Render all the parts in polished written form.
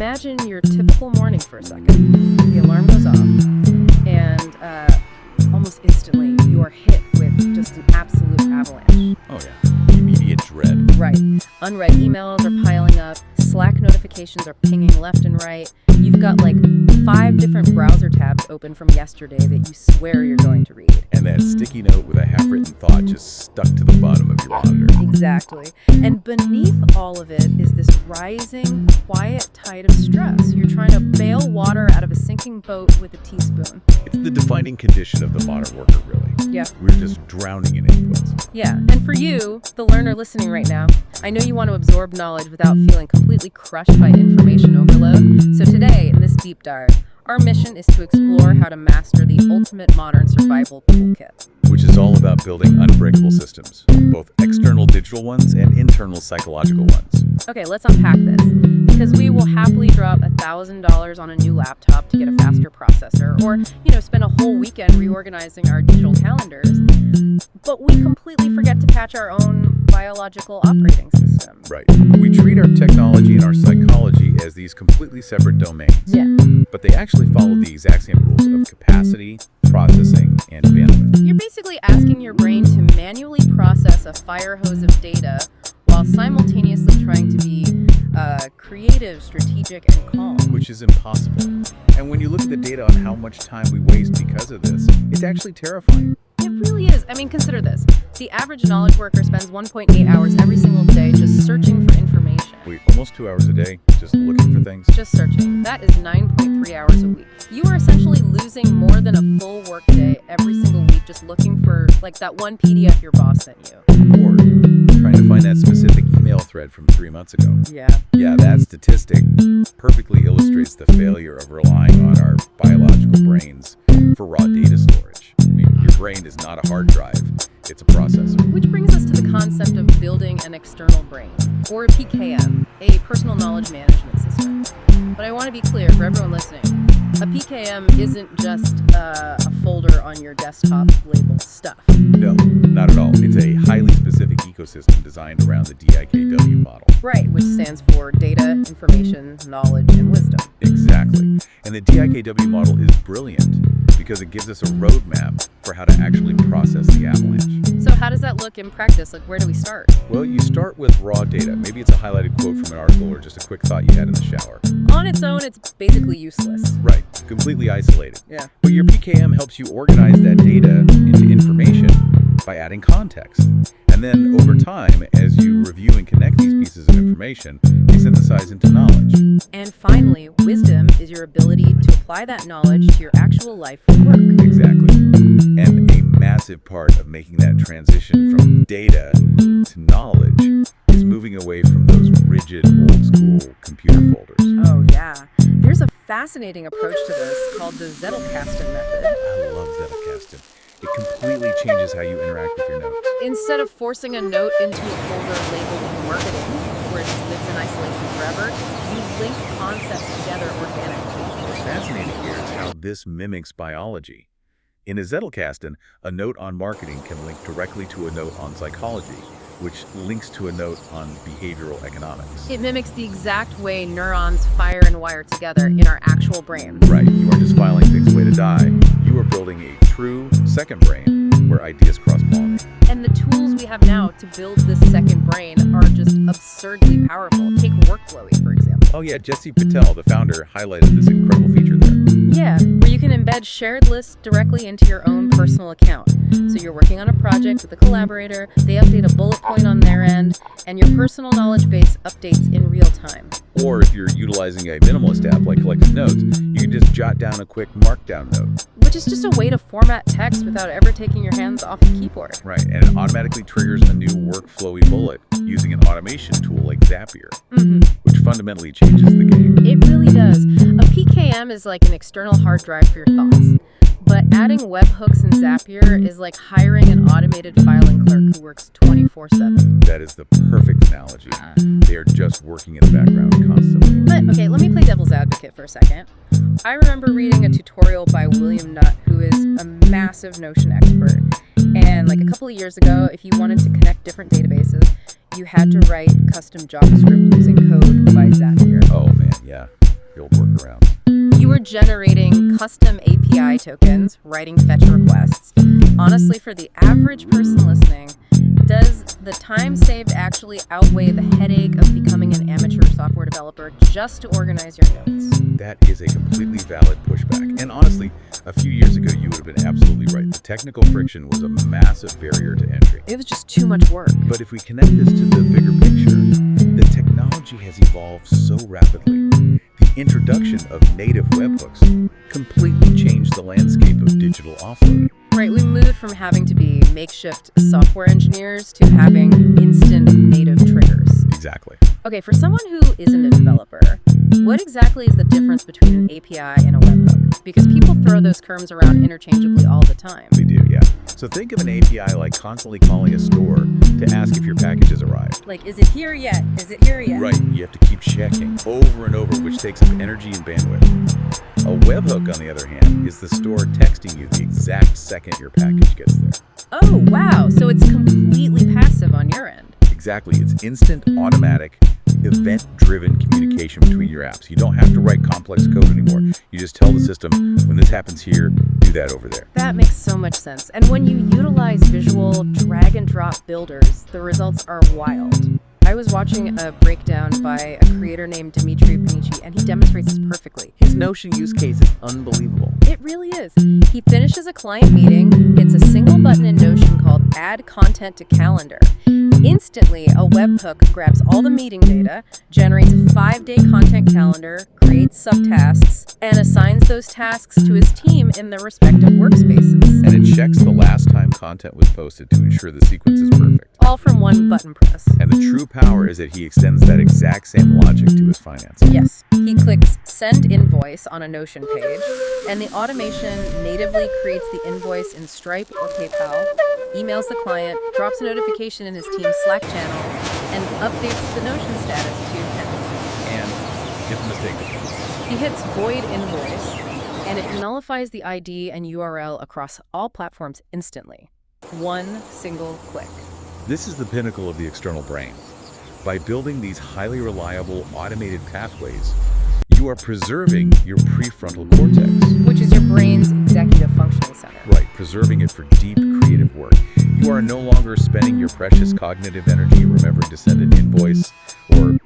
imagine your typical morning for a second. The alarm goes off, and almost instantly you are hit with just an absolute avalanche. Oh yeah, immediate dread. Right. Unread emails are piling up, Slack notifications are pinging left and right. You've got like 5 different browser tabs open from yesterday that you swear you're going to read. And that sticky note with a half-written thought just stuck to the bottom of your monitor. Exactly. And beneath all of it is this rising, quiet tide of stress. You're trying to bail water out of a sinking boat with a teaspoon. It's the defining condition of the modern worker, really. Yeah. We're just drowning in inputs. Yeah. And for you, the learner listening right now, I know you want to absorb knowledge without feeling completely crushed by information overload. So today, in this deep dive, our mission is to explore how to master the ultimate modern survival toolkit. Which is all about building unbreakable systems, both external digital ones and internal psychological ones. Okay, let's unpack this, because we will happily drop $1,000 on a new laptop to get a faster processor, or, spend a whole weekend reorganizing our digital calendars, but we completely forget to patch our own biological operating system. Right. We treat our technology and our psychology as these completely separate domains. Yeah. But they actually follow the exact same rules of capacity, processing, and bandwidth. You're basically asking your brain to manually process a fire hose of data while simultaneously trying to be creative, strategic, and calm. Which is impossible. And when you look at the data on how much time we waste because of this, it's actually terrifying. It really is. I mean, consider this. The average knowledge worker spends 1.8 hours every single day just searching for information. Wait, almost 2 hours a day just looking for things? Just searching. That is 9.3 hours a week. You are essentially losing more than a full workday every single week just looking for, like, that one PDF your boss sent you. Or trying to find that specific email thread from 3 months ago. Yeah, that statistic perfectly illustrates the failure of relying on our biological brains for raw data storage. I mean, your brain is not a hard drive, it's a processor. Which brings us to the concept of building an external brain, or a PKM, a personal knowledge management system. But I want to be clear for everyone listening, a PKM isn't just a folder on your desktop labeled stuff. No, not at all. It's a highly specific ecosystem designed around the DIKW model. Right, which stands for data, information, knowledge, and wisdom. Exactly. And the DIKW model is brilliant because it gives us a roadmap for how to actually process the avalanche. So how does that look in practice? Like, where do we start? Well, you start with raw data. Maybe it's a highlighted quote from an article or just a quick thought you had in the shower. On its own, it's basically useless. Right, completely isolated. Yeah. But your PKM helps you organize that data into information by adding context. And then over time, as you review and connect these pieces of information, they synthesize into knowledge. And finally, wisdom is your ability to apply that knowledge to your actual life or work. Exactly. And a massive part of making that transition from data to knowledge is moving away from those rigid, old-school computer folders. Oh, yeah. There's a fascinating approach to this called the Zettelkasten method. I love Zettelkasten. It completely changes how you interact with your notes. Instead of forcing a note into a folder labeled marketing, where it just lives in isolation forever, you link concepts together organically. What's fascinating here is how this mimics biology. In a Zettelkasten, a note on marketing can link directly to a note on psychology, which links to a note on behavioral economics. It mimics the exact way neurons fire and wire together in our actual brain. Right, you aren't just filing things away to die. You are building a true second brain where ideas cross-pollinate. And the tools we have now to build this second brain are just absurdly powerful. Take Workflowy, for example. Oh yeah, Jesse Patel, the founder, highlighted this incredible feature there. Yeah, where you can embed shared lists directly into your own personal account. So you're working on a project with a collaborator, they update a bullet point on their end, and your personal knowledge base updates in real time. Or if you're utilizing a minimalist app like Collected Notes, you can just jot down a quick markdown note. Which is just a way to format text without ever taking your hands off the keyboard. Right, and it automatically triggers a new Workflowy bullet using an automation tool like Zapier, which fundamentally changes the game. It really does. A PKM is like an external hard drive for your thoughts. But adding webhooks in Zapier is like hiring an automated filing clerk who works 24/7. That is the perfect analogy. They are just working in the background constantly. But, okay, let me play devil's advocate for a second. I remember reading a tutorial by William Nutt, who is a massive Notion expert. And like a couple of years ago, if you wanted to connect different databases, you had to write custom JavaScript using code by Zapier. Oh man, yeah. the old workarounds. You were generating custom API tokens, writing fetch requests. Honestly, for the average person listening, does the time saved actually outweigh the headache of becoming an amateur software developer just to organize your notes? That is a completely valid pushback. And honestly, a few years ago, you would have been absolutely right. The technical friction was a massive barrier to entry. It was just too much work. But if we connect this to the bigger picture, the technology has evolved so rapidly. The introduction of native webhooks completely changed the landscape of digital offloading. Right, we moved from having to be makeshift software engineers to having instant native triggers. Exactly. Okay, for someone who isn't a developer, what exactly is the difference between an API and a webhook? Because people throw those terms around interchangeably all the time. They do, yeah. So think of an API like constantly calling a store to ask if your package has arrived. Like, is it here yet? Is it here yet? Right, you have to keep checking over and over, which takes up energy and bandwidth. A webhook, on the other hand, is the store texting you the exact second your package gets there. Oh, wow. So it's completely passive on your end. Exactly. It's instant, automatic, event-driven communication between your apps. You don't have to write complex code anymore. You just tell the system, when this happens here, do that over there. That makes so much sense. And when you utilize visual drag-and-drop builders, the results are wild. I was watching a breakdown by a creator named Dimitri Panici, and he demonstrates this perfectly. His Notion use case is unbelievable. It really is. He finishes a client meeting, hits a single button in Notion called Add Content to Calendar. Instantly, a webhook grabs all the meeting data, generates a 5-day content calendar, creates subtasks, and assigns those tasks to his team in their respective workspaces. And it checks the last time content was posted to ensure the sequence is perfect. All from one button press. And the true power is that he extends that exact same logic to his finances. Yes. He clicks Send Invoice on a Notion page, and the automation natively creates the invoice in Stripe or PayPal, emails the client, drops a notification in his team's Slack channel, and updates the Notion status to him. And if a mistake, He hits Void Invoice, and it nullifies the ID and URL across all platforms instantly. One single click. this is the pinnacle of the external brain. By building these highly reliable automated pathways, you are preserving your prefrontal cortex. Which is your brain's executive functioning center. Right, preserving it for deep creative work. You are no longer spending your precious cognitive energy remembering to send an invoice or,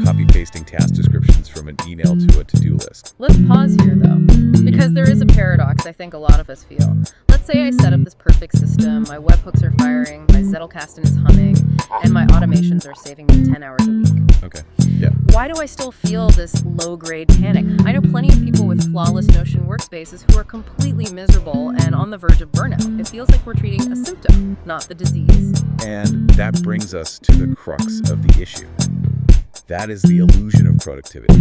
copy-pasting task descriptions from an email to a to-do list. Let's pause here, though, because there is a paradox I think a lot of us feel. Let's say I set up this perfect system, my webhooks are firing, my Zettelkasten is humming, and my automations are saving me 10 hours a week. Okay, yeah. Why do I still feel this low-grade panic? I know plenty of people with flawless Notion workspaces who are completely miserable and on the verge of burnout. It feels like we're treating a symptom, not the disease. And that brings us to the crux of the issue. That is the illusion of productivity.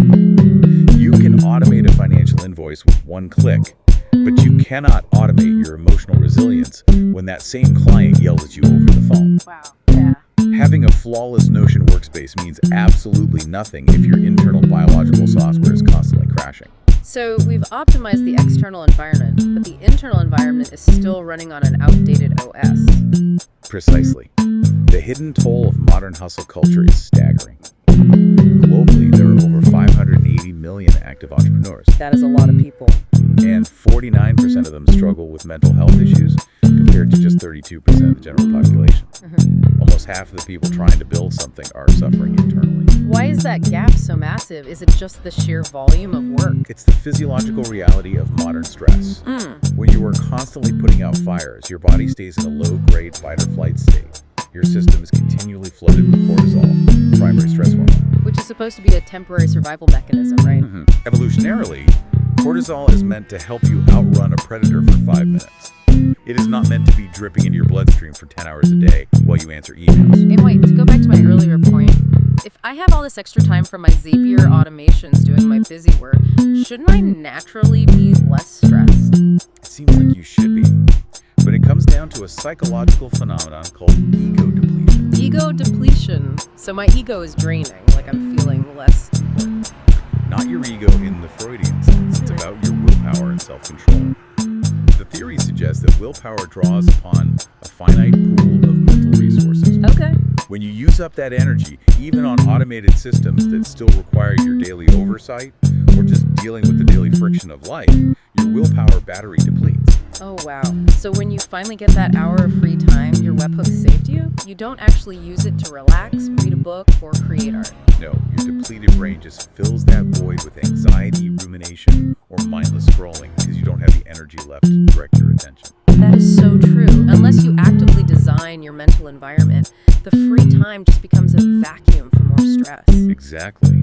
You can automate a financial invoice with one click, but you cannot automate your emotional resilience when that same client yells at you over the phone. Wow. Yeah. Having a flawless Notion workspace means absolutely nothing if your internal biological software is constantly crashing. So we've optimized the external environment, but the internal environment is still running on an outdated OS. Precisely. The hidden toll of modern hustle culture is staggering. Globally, there are over 580 million active entrepreneurs. That is a lot of people. And 49% of them struggle with mental health issues, compared to just 32% of the general population. Almost half of the people trying to build something are suffering internally. Why is that gap so massive? Is it just the sheer volume of work? It's the physiological reality of modern stress. When you are constantly putting out fires, your body stays in a low-grade fight-or-flight state. Your system is continually flooded with cortisol, primary stress hormone. Which is supposed to be a temporary survival mechanism, right? Evolutionarily, cortisol is meant to help you outrun a predator for 5 minutes. It is not meant to be dripping into your bloodstream for 10 hours a day while you answer emails. And wait, to go back to my earlier point, if I have all this extra time from my Zapier automations doing my busy work, shouldn't I naturally be less stressed? It seems like you should be. But it comes down to a psychological phenomenon called ego depletion. Ego depletion. So my ego is draining, like I'm feeling less important. Not your ego in the Freudian sense. It's about your willpower and self-control. The theory suggests that willpower draws upon a finite pool of mental resources. Okay. When you use up that energy, even on automated systems that still require your daily oversight, or just dealing with the daily friction of life, your willpower battery depletes. Oh, wow. So when you finally get that hour of free time your webhook saved you, you don't actually use it to relax, read a book, or create art. No, your depleted brain just fills that void with anxiety, rumination, or mindless scrolling because you don't have the energy left to direct your attention. That is so true. Unless you actively design your mental environment, the free time just becomes a vacuum for more stress. Exactly.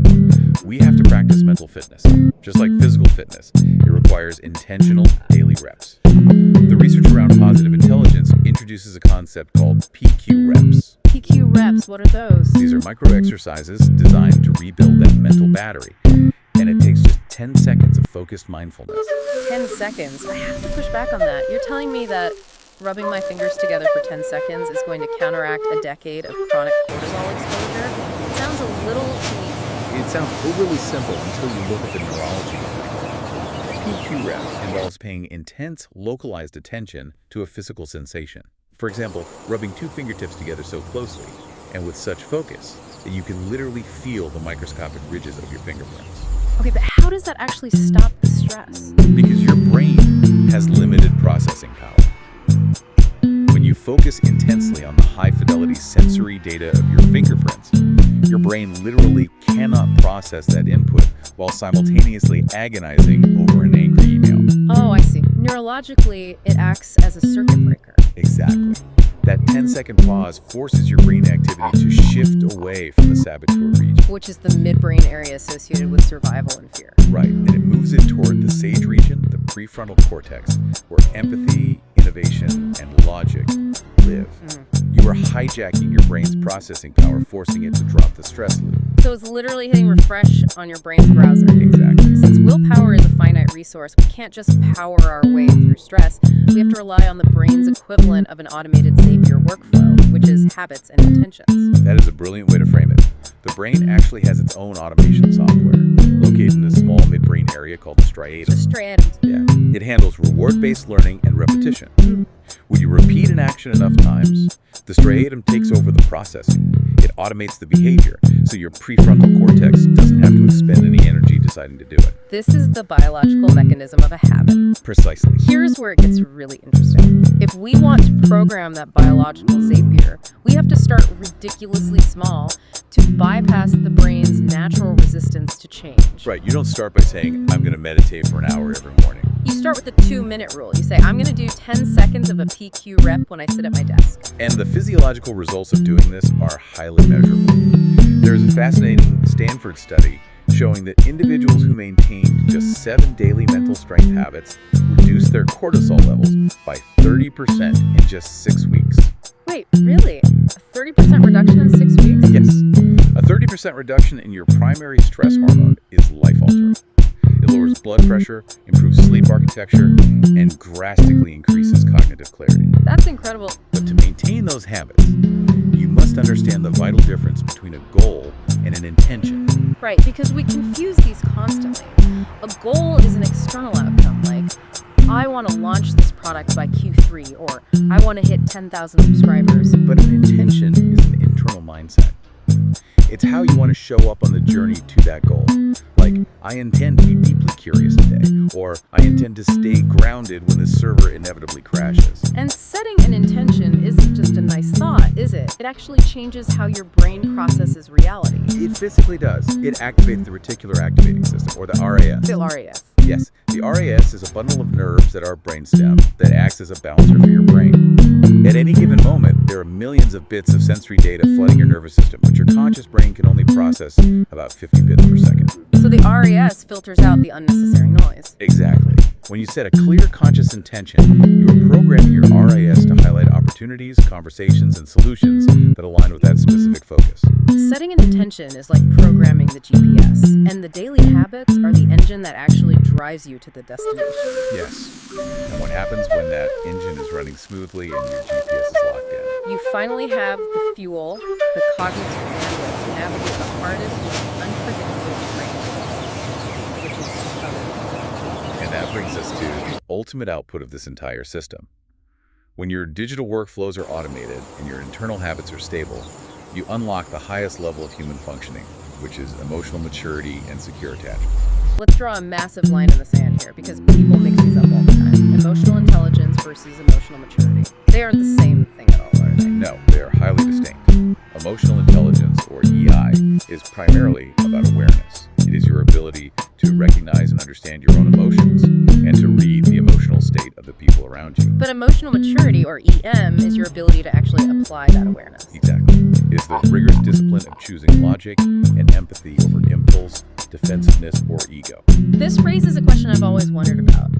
We have to practice mental fitness. Just like physical fitness, it requires intentional daily reps. The research around positive intelligence introduces a concept called PQ reps. PQ reps, what are those? These are micro exercises designed to rebuild that mental battery. And it takes just 10 seconds of focused mindfulness. 10 seconds? I have to push back on that. You're telling me that rubbing my fingers together for 10 seconds is going to counteract a decade of chronic cortisol exposure? It sounds a little too easy. It sounds overly simple until you look at the neurology of it. PQ rep involves paying intense, localized attention to a physical sensation. For example, rubbing two fingertips together so closely and with such focus that you can literally feel the microscopic ridges of your fingerprints. Okay, but how does that actually stop the stress? Because your brain has limited processing power. When you focus intensely on the high-fidelity sensory data of your fingerprints, your brain literally cannot process that input while simultaneously agonizing over an angry email. Oh, I see. Neurologically, it acts as a circuit breaker. Exactly. That 10-second pause forces your brain activity to shift away from the saboteur region. Which is the midbrain area associated with survival and fear. Right, and it moves it toward the sage region, the prefrontal cortex, where empathy, innovation, and logic live. You are hijacking your brain's processing power, forcing it to drop the stress loop. So it's literally hitting refresh on your brain's browser. Exactly. Since willpower is a finite resource, we can't just power our way through stress. We have to rely on the brain's equivalent of an automated Zapier workflow, which is habits and intentions. That is a brilliant way to frame it. The brain actually has its own automation software, located in a small midbrain area called the striatum. The striatum. Yeah. It handles reward-based learning and repetition. When you repeat an action enough times, the striatum takes over the processing. It automates the behavior, so your prefrontal cortex doesn't have to expend any energy deciding to do it. This is the biological mechanism of a habit. Precisely. Here's where it gets really interesting. If we want to program that biological Zapier, we have to start ridiculously small to bypass the brain's natural resistance to change. Right, you don't start by saying, I'm going to meditate for an hour every morning. You start with the 2-minute rule. You say, I'm going to do 10 seconds of a PQ rep when I sit at my desk. And the physiological results of doing this are highly measurable. There's a fascinating Stanford study showing that individuals who maintained just 7 daily mental strength habits reduced their cortisol levels by 30% in just 6 weeks. Wait, really? A 30% reduction in 6 weeks? Yes. A 30% reduction in your primary stress hormone is life-altering. It lowers blood pressure, improves sleep architecture, and drastically increases cognitive clarity. That's incredible. But to maintain those habits, you must understand the vital difference between a goal and an intention. Right, because we confuse these constantly. A goal is an external outcome, like, I want to launch this product by Q3, or I want to hit 10,000 subscribers. But an intention is an internal mindset. It's how you want to show up on the journey to that goal. Like, I intend to be deeply curious today, or I intend to stay grounded when the server inevitably crashes. And setting an intention isn't just a nice thought, is it? It actually changes how your brain processes reality. It physically does. It activates the reticular activating system, or the RAS. The RAS. Yes, the RAS is a bundle of nerves at our brainstem that acts as a balancer for your brain. At any given moment, there are millions of bits of sensory data flooding your nervous system, but your conscious brain can only process about 50 bits per second. So the RAS filters out the unnecessary noise. Exactly. When you set a clear conscious intention, you are programming your RAS to highlight opportunities, conversations, and solutions that align with that specific focus. Setting an intention is like programming the GPS, and the daily habits are the engine that actually drives you to the destination. Yes. And what happens when that engine is running smoothly and your GPS is locked in? You finally have the fuel, the cognitive bandwidth to navigate the hardest, most unpredictable terrain, which is And that brings us to the ultimate output of this entire system. When your digital workflows are automated and your internal habits are stable, you unlock the highest level of human functioning, which is emotional maturity and secure attachment. Let's draw a massive line in the sand here, because people mix these up all the time. Emotional intelligence versus emotional maturity. They aren't the same thing at all, are they? No, they are highly distinct. Emotional intelligence, or EI, is primarily about awareness. It is your ability to recognize and understand your own emotions and to read the emotional state of the people around you. But emotional maturity, or EM, is your ability to actually apply that awareness. Exactly. It is the rigorous discipline of choosing logic and empathy over impulse, defensiveness, or ego. This raises a question I've always wondered about.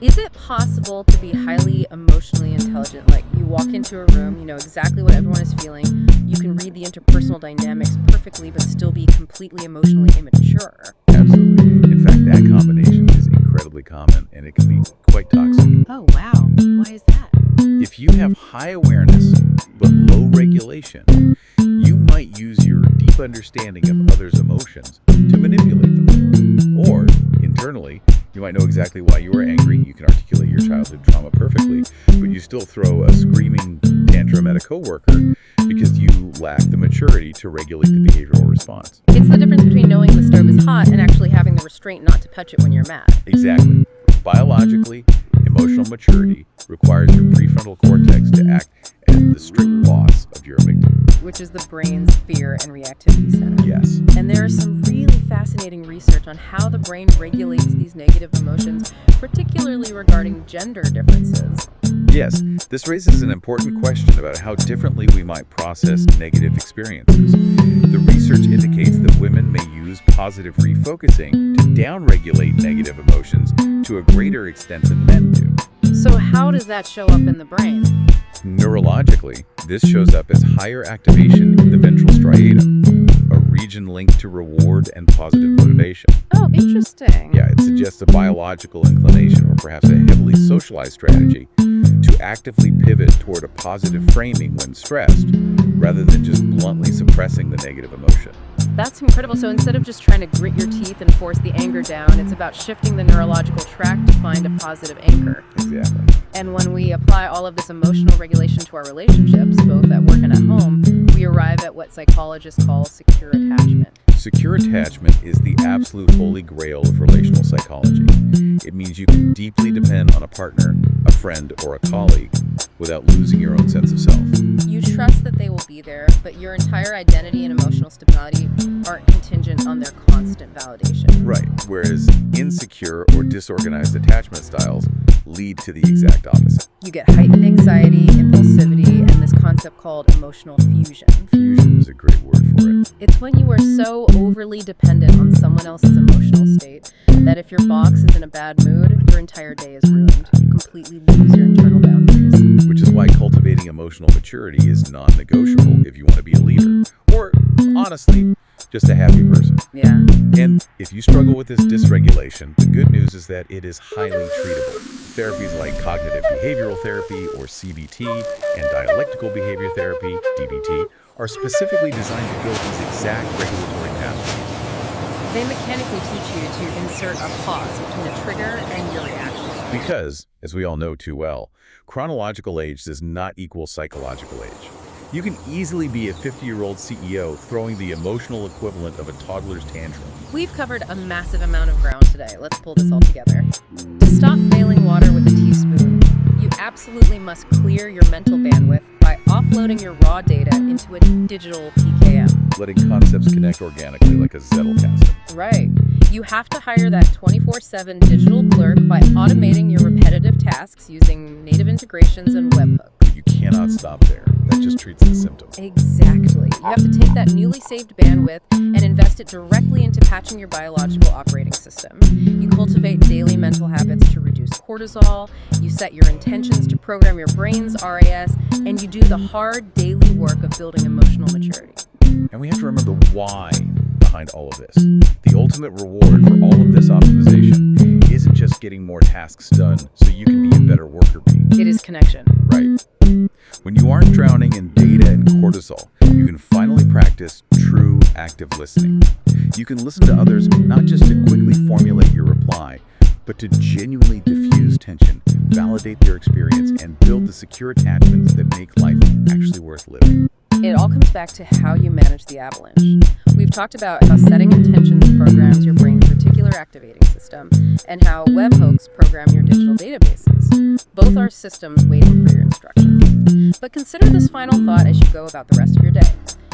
Is it possible to be highly emotionally intelligent? Like, you walk into a room, you know exactly what everyone is feeling, you can read the interpersonal dynamics perfectly, but still be completely emotionally immature? Absolutely. In fact, that combination is incredibly common, and it can be quite toxic. Oh, wow. Why is that? If you have high awareness but low regulation, you might use your deep understanding of others' emotions to manipulate them. Or, internally, you might know exactly why you were angry, you can articulate your childhood trauma perfectly, but you still throw a screaming tantrum at a coworker because you lack the maturity to regulate the behavioral response. It's the difference between knowing the stove is hot and actually having the restraint not to touch it when you're mad. Exactly. Biologically, emotional maturity requires your prefrontal cortex to act as the strict boss of your amygdala, which is the brain's fear and reactivity center. Yes. And there is some really fascinating research on how the brain regulates these negative emotions, particularly regarding gender differences. Yes, this raises an important question about how differently we might process negative experiences. The research indicates that women may use positive refocusing to downregulate negative emotions to a greater extent than men do. So how does that show up in the brain? Neurologically, this shows up as higher activation in the ventral striatum, a region linked to reward and positive motivation. Oh, interesting. Yeah, it suggests a biological inclination or perhaps a heavily socialized strategy to actively pivot toward a positive framing when stressed, rather than just bluntly suppressing the negative emotion. That's incredible. So instead of just trying to grit your teeth and force the anger down, it's about shifting the neurological track to find a positive anchor. Exactly. And when we apply all of this emotional regulation to our relationships, both at work and at home, we arrive at what psychologists call secure attachment. Secure attachment is the absolute holy grail of relational psychology. It means you can deeply depend on a partner, a friend, or a colleague without losing your own sense of self. You trust that they will be there, but your entire identity and emotional stability aren't contingent on their constant validation. Right, whereas insecure or disorganized attachment styles lead to the exact opposite. You get heightened anxiety, impulsivity, and this concept called emotional fusion. Fusion is a great word for it. It's when you are so overly dependent on someone else's emotional state that if your boss is in a bad mood, your entire day is ruined. You completely lose your internal boundaries. Which is why cultivating emotional maturity is non-negotiable if you want to be a leader. Or, honestly, just a happy person. Yeah. And if you struggle with this dysregulation, the good news is that it is highly treatable. Therapies like cognitive behavioral therapy, or CBT, and dialectical behavior therapy, DBT, are specifically designed to build these exact regulatory pathways. They mechanically teach you to insert a pause between a trigger and your reaction. Because, as we all know too well, chronological age does not equal psychological age. You can easily be a 50-year-old CEO throwing the emotional equivalent of a toddler's tantrum. We've covered a massive amount of ground today. Let's pull this all together. To stop bailing water with a teaspoon, you absolutely must clear your mental bandwidth by offloading your raw data into a digital PKM. Letting concepts connect organically like a Zettelkasten. Right. You have to hire that 24/7 digital clerk by automating your repetitive tasks using native integrations and webhooks. You cannot stop there. That just treats the symptom. Exactly. You have to take that newly saved bandwidth and invest it directly into patching your biological operating system. You cultivate daily mental habits to reduce cortisol, you set your intentions to program your brain's RAS, and you do the hard daily work of building emotional maturity. And we have to remember the why behind all of this. The ultimate reward for all of this optimization isn't just getting more tasks done so you can be a better worker bee. It is connection. Right. When you aren't drowning in data and cortisol, you can finally practice true active listening. You can listen to others not just to quickly formulate your reply, but to genuinely diffuse tension, validate their experience, and build the secure attachments that make life actually worth living. It all comes back to how you manage the avalanche. We've talked about how setting intentions programs your brain's reticular alert activating system, and how webhooks program your digital databases. Both are systems waiting for your instructions. But consider this final thought as you go about the rest of your day.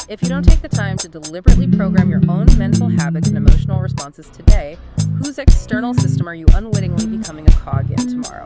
If you don't take the time to deliberately program your own mental habits and emotional responses today, whose external system are you unwittingly becoming a cog in tomorrow?